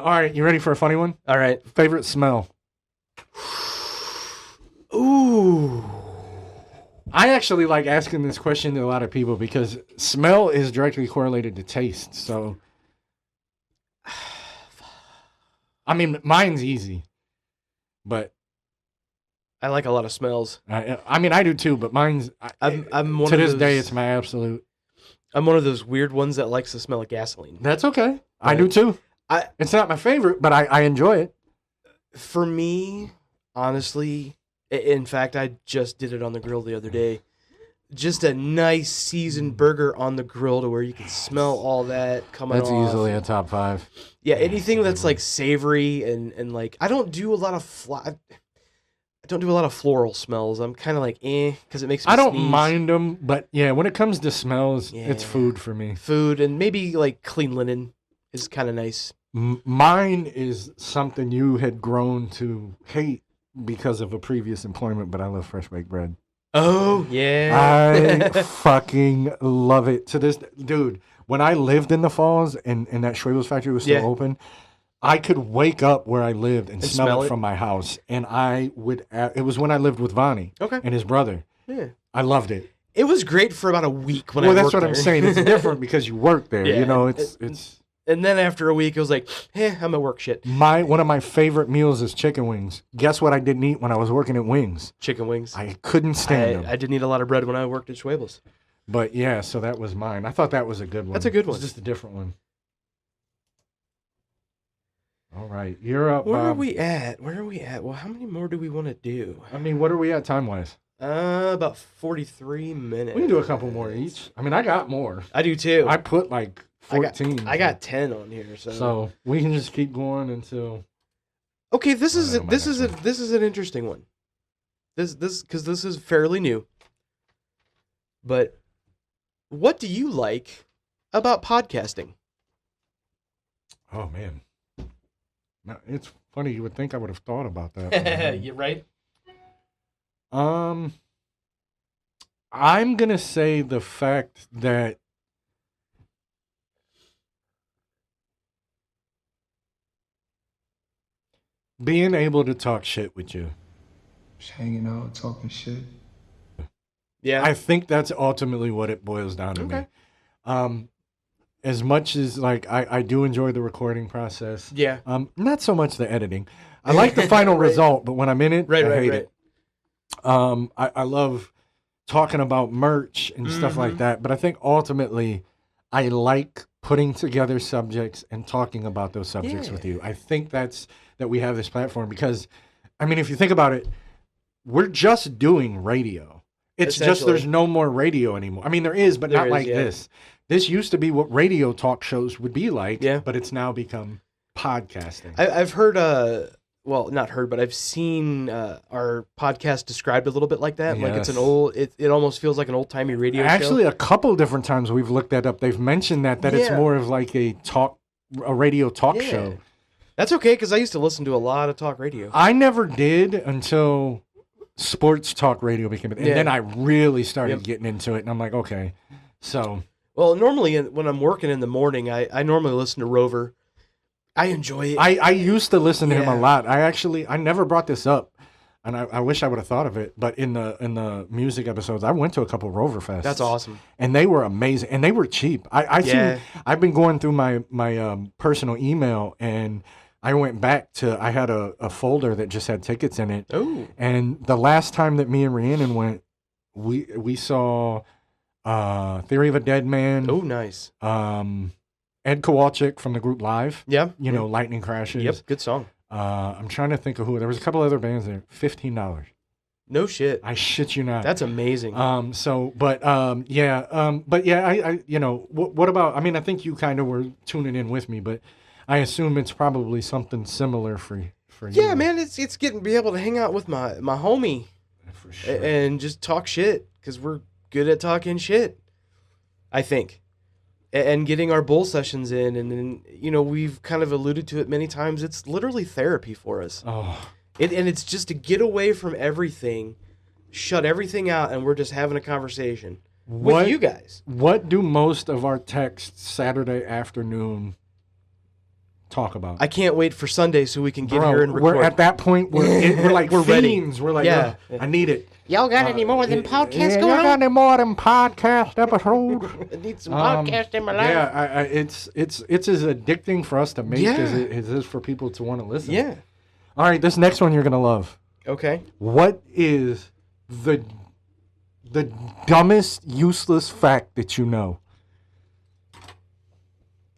right. You ready for a funny one? All right. Favorite smell? Ooh. I actually like asking this question to a lot of people because smell is directly correlated to taste. So I mean mine's easy. But I like a lot of smells. I mean, I do too, but mine's. I'm one to of this those, day, it's my absolute. I'm one of those weird ones that likes the smell of gasoline. That's okay. I Right. do too. I- It's not my favorite, but I enjoy it. For me, honestly, in fact, I just did it on the grill the other day. Just a nice seasoned burger on the grill to where you can smell all that coming That's off. easily a top 5. Yeah, anything that's like savory and like I don't do a lot of I don't do a lot of floral smells. I'm kind of like because it makes me I don't sneeze. mind them, but yeah, when it comes to smells, it's Yeah. food for me. Food and maybe like clean linen is kind of nice. Mine is something you had grown to hate because of a previous employment, but I love fresh baked bread. Oh yeah, I fucking love it. To this dude, when I lived in the Falls and that Schwebel's factory was still Yeah. open, I could wake up where I lived and smell smell it it? from my house. And I would, it was when I lived with Vonnie Okay. and his brother. Yeah. I loved it. It was great for about a week when Well, I that's worked what I'm there. saying. It's different because you work there. Yeah, You know, and- it's And then after a week, it was like, I'm at work shit. one of my favorite meals is chicken wings. Guess what I didn't eat when I was working at Wings? Chicken wings. I couldn't stand them. I didn't eat a lot of bread when I worked at Schwebel's. But yeah, so that was mine. I thought that was a good one. That's a good It was one. just a different one. All right, you're up, Where are Bob. we at? Well, how many more do we want to do? I mean, what are we at time-wise? About 43 minutes. We can do a couple more each. I mean, I got more. I do too. I put like 14. I got 10 on here. So we can just keep going until. Okay, this I is don't know this my is next this is an interesting one. This because this is fairly new. But what do you like about podcasting? Oh man, now, it's funny. You would think I would have thought about that. but I haven't. You right? I'm gonna say the fact that being able to talk shit with you. Just hanging out, talking shit. Yeah. I think that's ultimately what it boils down to me. Okay. As much as like I do enjoy the recording process. Yeah. Not so much the editing. I like the final Right. result, but when I'm in it, I hate right. it. I love talking about merch and stuff like Mhm. that, but I think ultimately I like putting together subjects and talking about those subjects Yeah. with you. I think that we have this platform because, I mean, if you think about it, we're just doing radio. It's just Essentially. there's no more radio anymore. I mean, there is, but There not is, like yeah. this. This used to be what radio talk shows would be like, Yeah. but it's now become podcasting. I've heard well, not heard, but I've seen our podcast described a little bit like that. Like it's an Yes. old. It almost feels like an old timey radio Actually, show. a couple different times we've looked that up. They've mentioned that it's Yeah. more of like a radio talk Yeah. show. That's okay because I used to listen to a lot of talk radio. I never did until sports talk radio became, and Yeah. then I really started Yep. getting into it, and I'm like, okay, so Well, normally when I'm working in the morning, I normally listen to Rover. I enjoy it. I used to listen to him a Yeah. lot. I never brought this up, and I wish I would have thought of it. But in the music episodes, I went to a couple Rover Fests. That's awesome. And they were amazing, and they were cheap. Yeah. I've been going through my personal email, and I went back to, I had a folder that just had tickets in it. Oh. And the last time that me and Rhiannon went, we saw Theory of a Dead Man. Oh, nice. Ed Kowalczyk from the group Live. Yeah. You know, Lightning Crashes. Yep. Good song. I'm trying to think of who. There was a couple other bands there. $15. No shit. I shit you not. That's amazing. But I you know, what about, I mean, I think you kind of were tuning in with me, but I assume it's probably something similar for you. Yeah, man, it's getting be able to hang out with my homie For sure. and just talk shit because we're good at talking shit. I think, and getting our bull sessions in, and then you know we've kind of alluded to it many times. It's literally therapy for us. Oh, And it's just to get away from everything, shut everything out, and we're just having a conversation with you guys. What do most of our texts Saturday afternoon talk about? I can't wait for Sunday so we can get here and record. We're at that point. We're like We're ready. fiends. We're like, Yeah. "Ugh, I need it. Y'all got any more than podcasts Yeah, going you got on? any more than podcast episodes? I need some Podcast in my life. Yeah, it's as addicting for us to make Yeah. as it is for people to want to listen. Yeah. All right, this next one you're gonna love. Okay. What is the dumbest, useless fact that you know?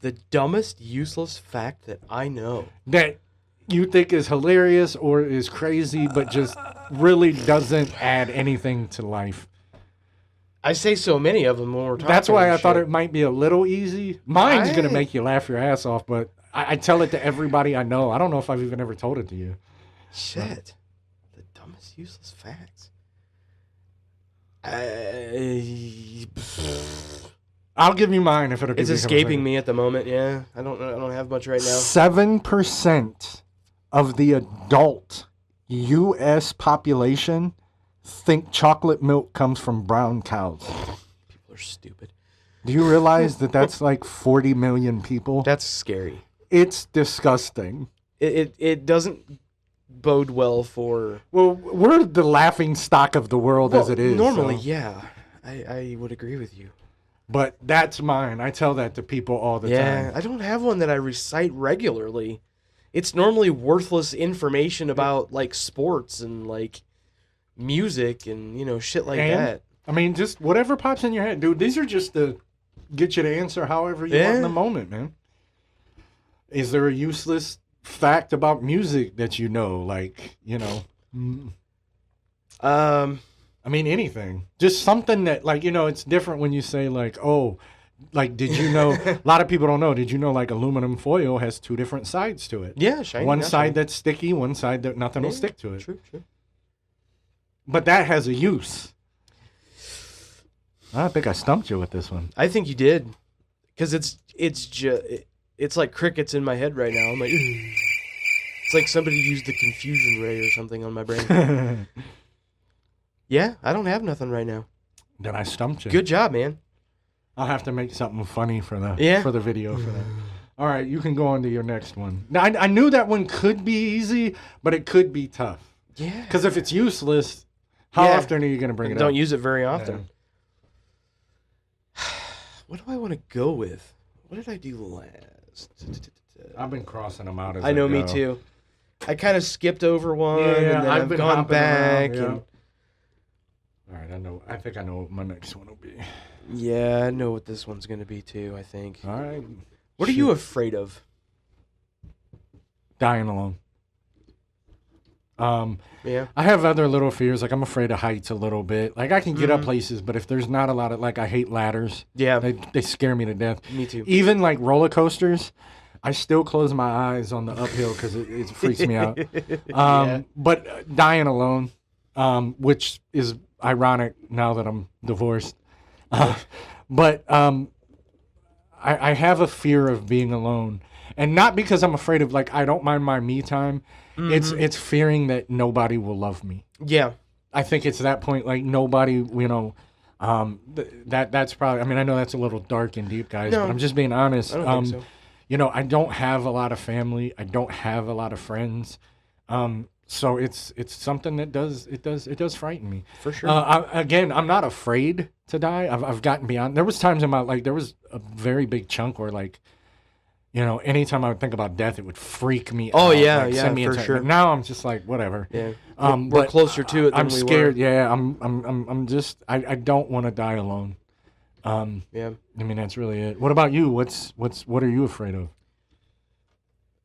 The dumbest, useless fact that I know. That you think is hilarious or is crazy, but just really doesn't add anything to life. I say so many of them when we're talking. That's why I and thought shit. it might be a little easy. Mine's going to I- make you laugh your ass off, but I tell it to everybody I know. I don't know if I've even ever told it to you. Shit. The dumbest, useless facts. I'll give you mine if it'll give It's you escaping me at the moment. Yeah, I don't have much right now. 7% of the adult U.S. population think chocolate milk comes from brown cows. People are stupid. Do you realize that that's like 40 million people? That's scary. It's disgusting. It doesn't bode well for. Well, we're the laughing stock of the world as it is. Normally, so- yeah, I would agree with you. But that's mine. I tell that to people all the Yeah, time. I don't have one that I recite regularly. It's normally worthless information about like sports and like music and you know shit like And, that. I mean, just whatever pops in your head, dude. These are just to get you to answer however you want in Yeah. the moment, man. Is there a useless fact about music that you know? Like, you know, I mean, anything. Just something that, like, you know, it's different when you say, like, oh, like, did you know? A lot of people don't know. Did you know, like, aluminum foil has two different sides to it? Yeah, shiny. One not side shiny. that's sticky, one side that nothing will Yeah, stick to it. True. But that has a use. I think I stumped you with this one. I think you did, because it's like crickets in my head right now. I'm like, it's like somebody used the confusion ray or something on my brain. Yeah, I don't have nothing right now. Then I stumped you. Good job, man. I'll have to make something funny for the Yeah. for the video for that. All right, you can go on to your next one. Now, I knew that one could be easy, but it could be tough. Yeah. Because if it's useless, how Yeah. often are you going to bring it Don't up? use it very often. What do I want to go with? What did I do last? I've been crossing them out as I know, me go. too. I kind of skipped over one, Yeah, and then I've I've been gone hopping around, back, yeah. and All right, I think I know what my next one will be. yeah, I know what this one's gonna be too. I think. All right. What are you afraid of? Dying alone. Yeah. I have other little fears. Like, I'm afraid of heights a little bit. Like, I can get Mm-hmm. up places, but if there's not a lot of, like, I hate ladders. Yeah. They scare me to death. Me too. Even, like, roller coasters, I still close my eyes on the uphill because it freaks me out. Yeah. But dying alone, which is ironic now that I'm divorced. But I have a fear of being alone. And not because I'm afraid of, like, I don't mind my me time. It's fearing that nobody will love me. Yeah. I think it's that point, like, nobody, you know, that's probably, I mean, I know that's a little dark and deep, guys, No, but I'm just being honest. I don't think so. you know, I don't have a lot of family. I don't have a lot of friends. So it's something that does frighten me. For sure. Again, I'm not afraid to die. I've gotten beyond. There was times in my, like, there was a very big chunk where, like, you know, anytime I would think about death, it would freak me Oh, out. yeah, like, yeah, send me for into- sure. but now I'm just like, whatever. Yeah. We're But closer to it than I'm we scared. were. Yeah, I'm I don't want to die alone. Yeah. I mean, that's really it. What about you? What are you afraid of?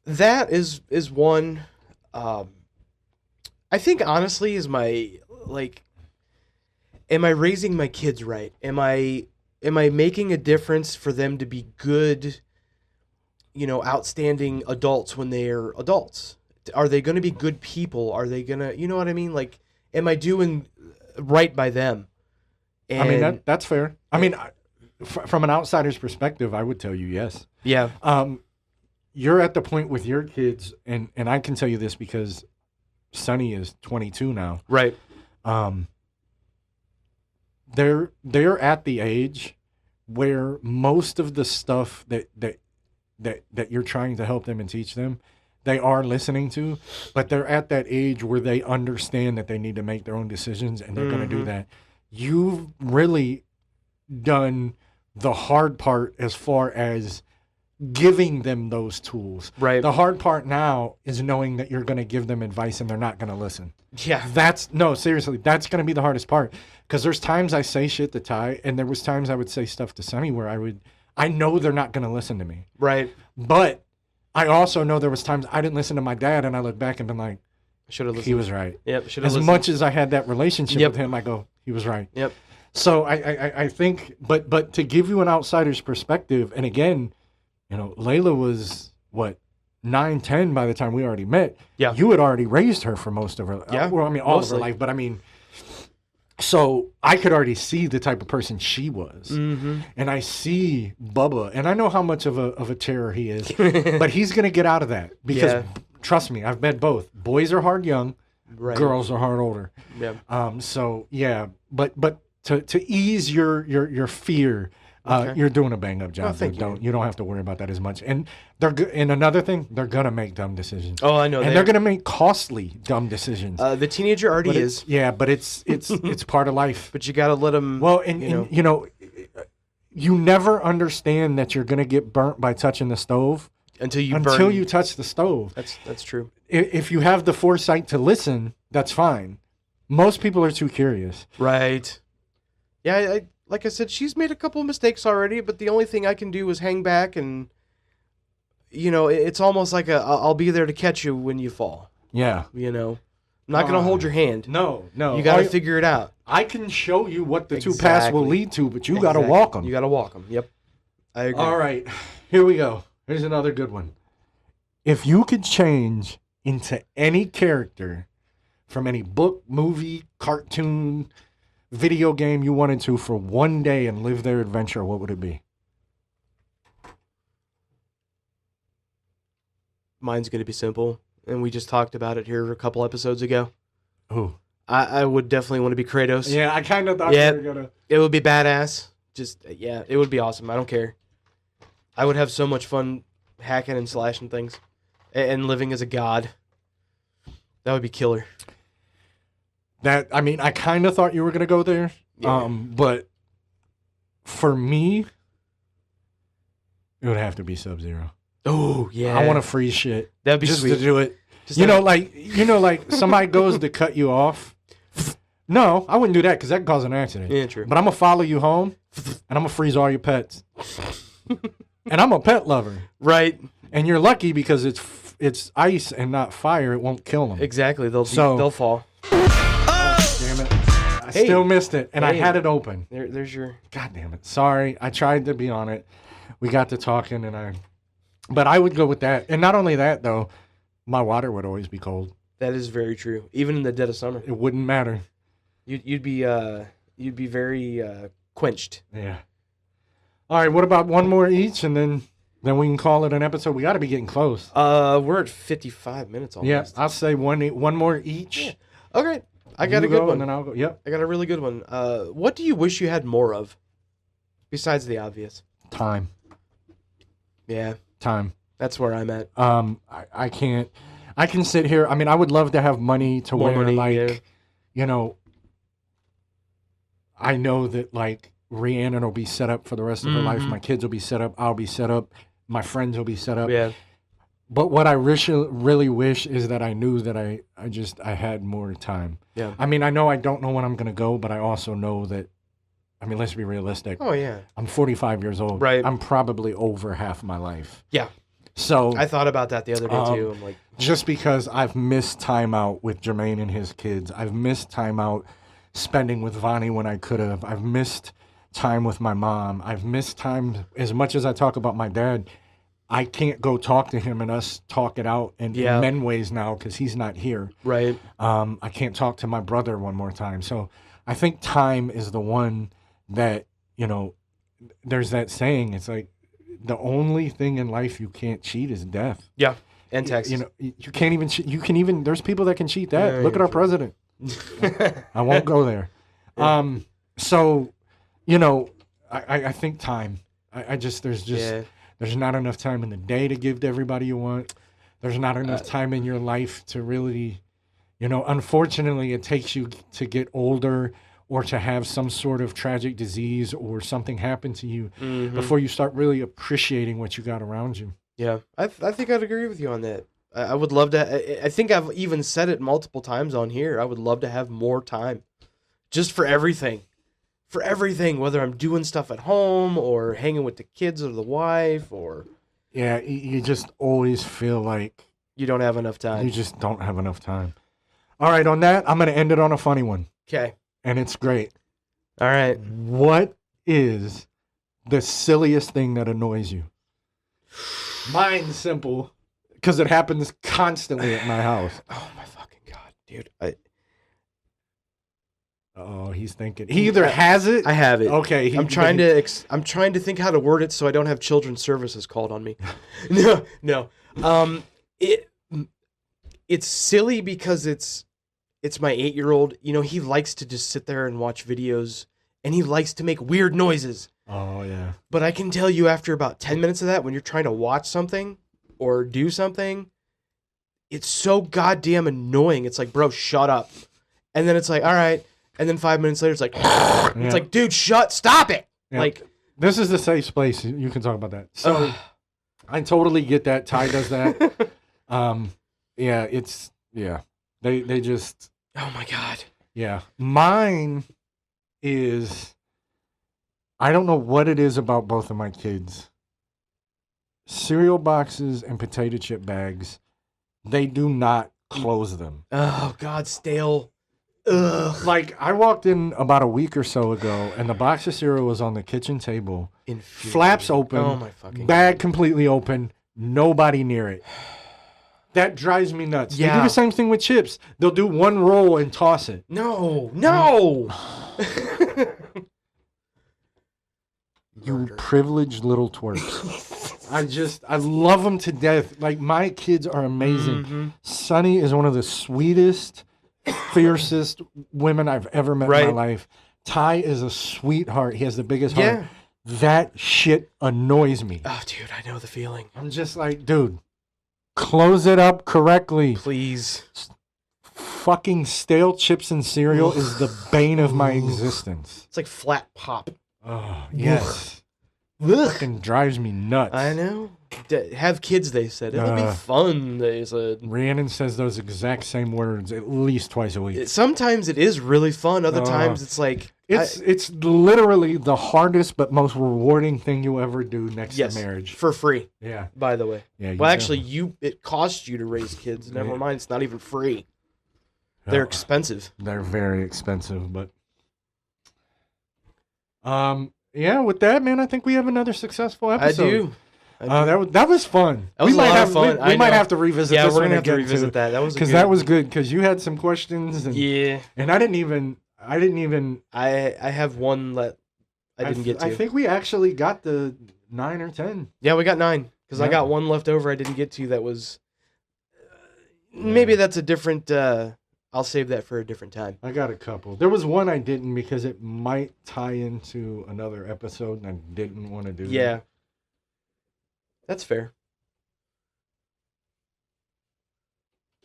That is one. I think honestly is my, like, am I raising my kids right? Am I making a difference for them to be good, you know, outstanding adults when they're adults? Are they going to be good people? Are they going to, you know what I mean? Like, am I doing right by them? And, I mean, that's fair. I mean, from an outsider's perspective, I would tell you yes. yeah, You're at the point with your kids, and I can tell you this because Sonny is 22 now. right. They're at the age where most of the stuff that you're trying to help them and teach them, they are listening to, but they're at that age where they understand that they need to make their own decisions, and they're going to do that. You've really done the hard part as far as giving them those tools. Right. The hard part now is knowing that you're going to give them advice and they're not going to listen. Yeah. No, seriously, that's going to be the hardest part. Because there's times I say shit to Ty, and there was times I would say stuff to Sonny where I know they're not going to listen to me. Right. But I also know there was times I didn't listen to my dad, and I look back and been like, Should have listened. he was right. Yep. Should have As listened. much as I had that relationship Yep. with him, I go, he was right. Yep. So I think, but to give you an outsider's perspective, and again, you know, Layla was what, 9, 10 by the time we already met. Yeah. You had already raised her for most of her, Yeah, well, I mean, all of her mostly. life, but I mean, so I could already see the type of person she was. Mm-hmm. And I see Bubba, and I know how much of a terror he is, but he's going to get out of that because Yeah. trust me, I've met both. Boys are hard young, Right. girls are hard older. Yeah. So yeah, but to ease your fear, Okay. you're doing a bang up job. Oh, thank you. You don't have to worry about that as much. And and another thing, they're gonna make dumb decisions. Oh, I know. and they're gonna make costly dumb decisions. The teenager already But is, yeah, but it's part of life. but you got to let them. Well, and you know, you never understand that you're gonna get burnt by touching the stove until you until burn. you touch the stove. That's true. If you have the foresight to listen, that's fine. Most people are too curious. Right. Yeah, I like I said, she's made a couple of mistakes already, but the only thing I can do is hang back and, you know, it's almost like I'll be there to catch you when you fall. Yeah. You know, I'm not going to hold your hand. No. You got to figure it out. I can show you what the two paths will Exactly. lead to, but you got to walk them. You got to walk them. Yep. I agree. All right. Here we go. Here's another good one. If you could change into any character from any book, movie, cartoon, video game you wanted to for one day and live their adventure, what would it be? Mine's going to be simple, and we just talked about it here a couple episodes ago. Who? I would definitely want to be Kratos. Yeah, I kind of thought Yeah. you were going to. It would be badass. Just, yeah, it would be awesome. I don't care. I would have so much fun hacking and slashing things and living as a god. That would be killer. I mean, I kind of thought you were going to go there. Yeah. But for me, it would have to be Sub-Zero. Oh, yeah. I want to freeze shit. That'd be just sweet. to do it. Just You have- know, like somebody goes to cut you off. No, I wouldn't do that because that could cause an accident. Yeah, true. But I'm gonna follow you home, and I'm gonna freeze all your pets. And I'm a pet lover, Right. and you're lucky because it's ice and not fire. It won't kill them. Exactly. They'll fall. Damn it! I Hey. still missed it, and I Hey. had it open. There's your. God damn it! Sorry, I tried to be on it. We got to talking, but I would go with that. And not only that, though, my water would always be cold. That is very true. Even in the dead of summer, It wouldn't matter. you'd be very quenched. Yeah. All right. What about one more each, and then we can call it an episode. We got to be getting close. We're at 55 minutes almost. Yeah, I'll say one more each. Yeah. Okay. I got You a good go, one. and then I'll go. Yep. I got a really good one. What do you wish you had more of? Besides the obvious. Time. Yeah. Time. That's where I'm at. I can't. I can sit here. I mean, I would love to have money to More where, money, like, yeah. you know, I know that, like, Rhiannon will be set up for the rest of her life. My kids will be set up. I'll be set up. My friends will be set up. Yeah. But what I really wish is that I knew that I had more time. Yeah. I mean, I know I don't know when I'm going to go, but I also know that, I mean, let's be realistic. Oh yeah. I'm 45 years old. Right. I'm probably over half my life. Yeah. So I thought about that the other day too. I'm like, just because I've missed time out with Jermaine and his kids, I've missed time out spending with Vonnie when I could have. I've missed time with my mom. I've missed time, as much as I talk about my dad, I can't go talk to him and us talk it out in many ways now because he's not here. right. I can't talk to my brother one more time. So I think time is the one that, you know, there's that saying, it's like, the only thing in life you can't cheat is death. Yeah. And Texas. You know, you can't even cheat. You can even, there's people that can cheat that. Yeah, Look at yeah, our president. I won't go there. So, you know, I think time. I just, there's not enough time in the day to give to everybody you want. There's not enough time in your life to really, you know, unfortunately, it takes you to get older or to have some sort of tragic disease or something happen to you before you start really appreciating what you got around you. Yeah, I think I'd agree with you on that. I would love to. I think I've even said it multiple times on here. I would love to have more time, just for everything, Whether I'm doing stuff at home or hanging with the kids or the wife, or Yeah, you just always feel like you don't have enough time. you just don't have enough time. All right, on that, I'm going to end it on a funny one, Okay, and it's great. all right. What is the silliest thing that annoys you? Mine's simple, because it happens constantly at my house. Oh my fucking god, dude! Oh, he's thinking. He either has it. I have it. Okay, I'm trying to think how to word it so I don't have children's services called on me. No. It's silly because it's my 8-year-old. You know, he likes to just sit there and watch videos, and he likes to make weird noises. Oh yeah. But I can tell you after about 10 minutes of that, when you're trying to watch something or do something, it's so goddamn annoying. It's like, bro, shut up. And then it's like, all right. And then 5 minutes later, it's like, it's like, dude, stop it. Yeah. Like, This is the safe place. You can talk about that. So I totally get that. Ty does that. They just, oh my God. yeah. Mine is, I don't know what it is about both of my kids. Cereal boxes and potato chip bags, they do not close them. Oh God, stale. Ugh. Like, I walked in about a week or so ago, and the box of cereal was on the kitchen table. Flaps open. Oh my fucking bag completely open. Nobody near it. That drives me nuts. They do Yeah. the same thing with chips. They'll do one roll and toss it. No. You privileged little twerps. I love them to death. Like, my kids are amazing. Sunny is one of the sweetest, fiercest women I've ever met in Right. my life. Ty is a sweetheart. He has the biggest heart. Yeah. That shit annoys me. Oh, dude, I know the feeling. I'm just like, dude, close it up correctly. Please. Fucking stale chips and cereal is the bane of my existence. It's like flat pop. Oh, yes. Ugh. Fucking drives me nuts. I know. Have kids, they said. It'll be Uh, fun, they said. Rhiannon says those exact same words at least twice a week. Sometimes it is really fun. Other Uh, times it's like... It's literally the hardest but most rewarding thing you ever do next yes, to marriage. for free, Yeah. by the way. Yeah. Well, actually, it costs you to raise kids. Never Yeah. mind, it's not even free. They're Yeah. expensive. They're very expensive, but yeah, with that, man, I think we have another successful episode. I do. That was fun. That was a lot of fun. We I might know. have to revisit Yeah, this we're one gonna have to again, revisit too, that. That was because that was good. Because you had some questions, and yeah. and I didn't even. I have one that I didn't get to. I think we actually got the 9 or 10. Yeah, we got 9 because I Yeah. got one left over I didn't get to. That was maybe that's a different. I'll save that for a different time. I got a couple. There was one I didn't because it might tie into another episode, and I didn't want to do. Yeah, that. that's fair.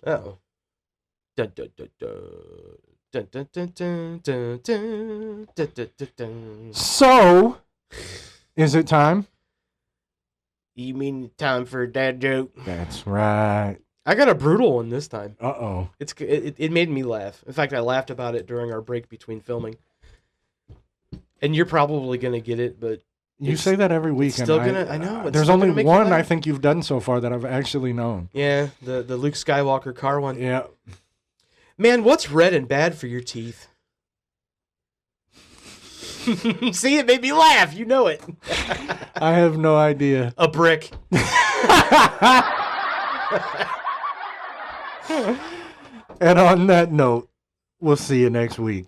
Oh. Dun, dun, dun, dun. Dun, dun, dun, dun, dun, dun, dun, dun, dun, dun. So, is it time? You mean time for a dad joke? That's right. I got a brutal one this time. Uh-oh. It made me laugh. In fact, I laughed about it during our break between filming. And you're probably gonna get it, but You say that every week. it's still gonna. I know. It's There's still only gonna make you one I laugh. think you've done so far that I've actually known. Yeah, the Luke Skywalker car one. Yeah. Man, what's red and bad for your teeth? See, it made me laugh. You know it. I have no idea. A brick. And on that note, we'll see you next week.